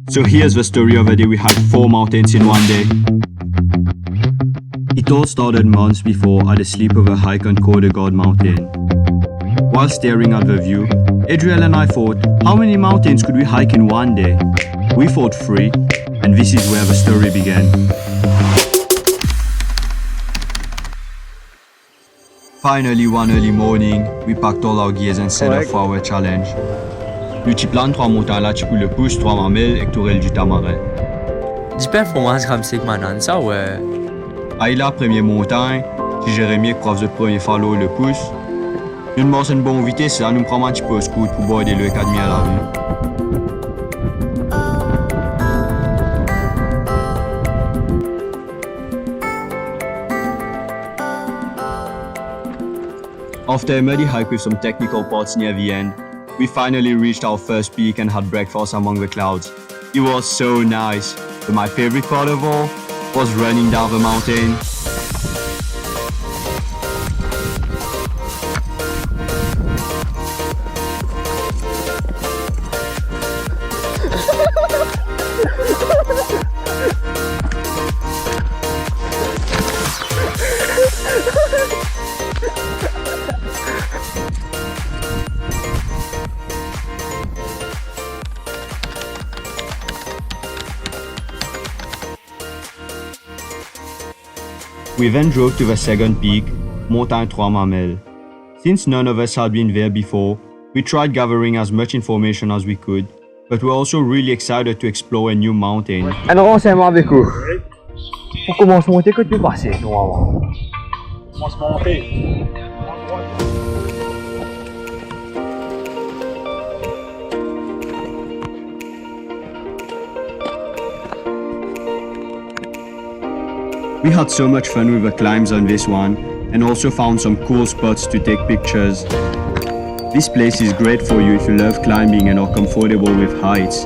So here's the story of a day we hiked 4 mountains in one day. It all started months before at a sleepover hike on God Mountain. While staring at the view, Adriel and I thought, how many mountains could we hike in one day? We thought 3, and this is where the story began. Finally, one early morning, we packed all our gears and set off for our challenge. Le petit plan 3 montagnes là, tu coules le pouce, 3 mamelles et tourelle du tamarin. Disper formas gram segmanan sa ouais. Aïla, première montagne, si Jérémy, prof de premier follow le pouce. Une marche en bonne vitesse, ça nous prend un petit peu au scout pour border le 4000 à la vue. After a muddy hike with some technical parts near the end, we finally reached our first peak and had breakfast among the clouds. It was so nice, but my favorite part of all was running down the mountain. We then drove to the second peak, Montagne 3 Mamelles. Since none of us had been there before, we tried gathering as much information as we could, but we're also really excited to explore a new mountain. Un renseignement avec vous. Pour commencer à monter, que tu peux passer, normalement. Commence à monter. We had so much fun with the climbs on this one, and also found some cool spots to take pictures. This place is great for you if you love climbing and are comfortable with heights.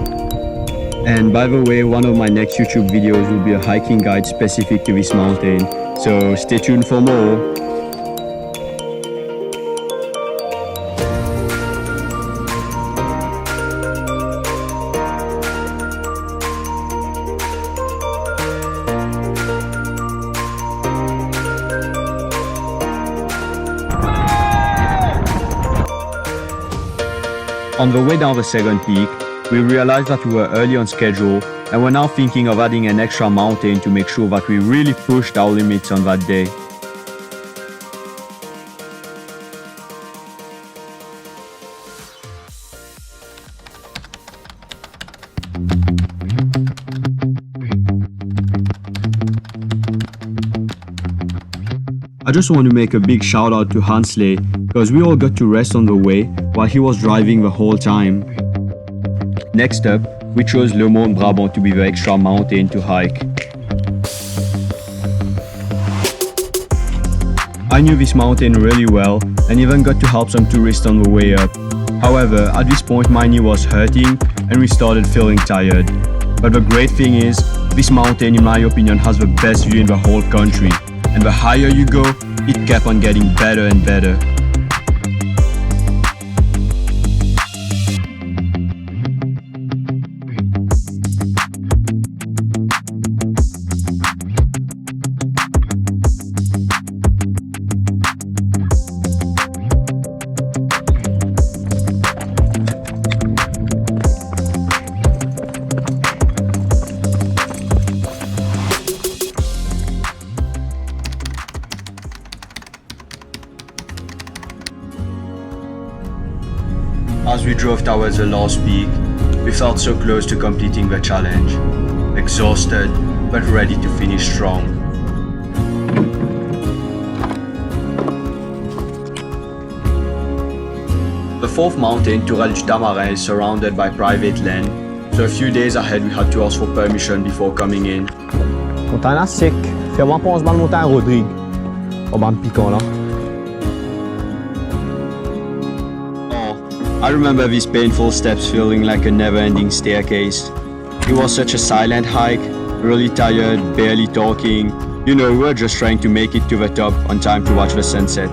And by the way, one of my next YouTube videos will be a hiking guide specific to this mountain, so stay tuned for more. On the way down the second peak, we realized that we were early on schedule and we're now thinking of adding an extra mountain to make sure that we really pushed our limits on that day. I just want to make a big shout out to Hansley because we all got to rest on the way while he was driving the whole time. Next up, we chose Le Mont Brabant to be the extra mountain to hike. I knew this mountain really well and even got to help some tourists on the way up. However, at this point my knee was hurting and we started feeling tired. But the great thing is, this mountain in my opinion has the best view in the whole country. And the higher you go, it kept on getting better and better. As we drove towards the last peak, we felt so close to completing the challenge. Exhausted, but ready to finish strong. The fourth mountain, Tourelle du Tamarin, is surrounded by private land, so a few days ahead we had to ask for permission before coming in. Montagne là sec. Fais-moi pas 11 balles montagne Rodrigue. Au bas piquant là. I remember these painful steps feeling like a never-ending staircase. It was such a silent hike, really tired, barely talking. You know, we were just trying to make it to the top on time to watch the sunset.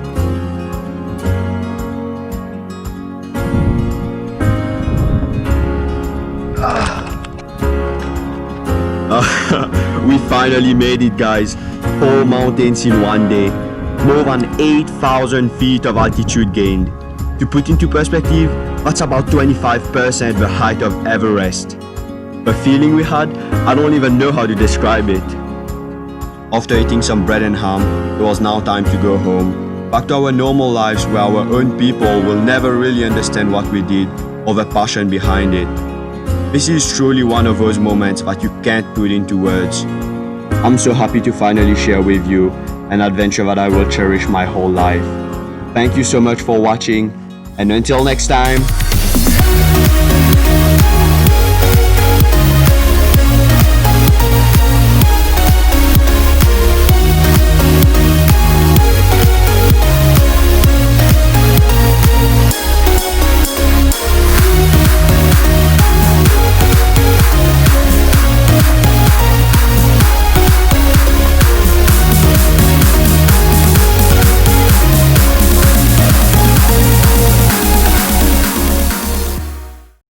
finally made it, guys. 4 mountains in one day. More than 8,000 feet of altitude gained. To put into perspective, that's about 25% the height of Everest. The feeling we had, I don't even know how to describe it. After eating some bread and ham, it was now time to go home. Back to our normal lives where our own people will never really understand what we did or the passion behind it. This is truly one of those moments that you can't put into words. I'm so happy to finally share with you an adventure that I will cherish my whole life. Thank you so much for watching, and until next time,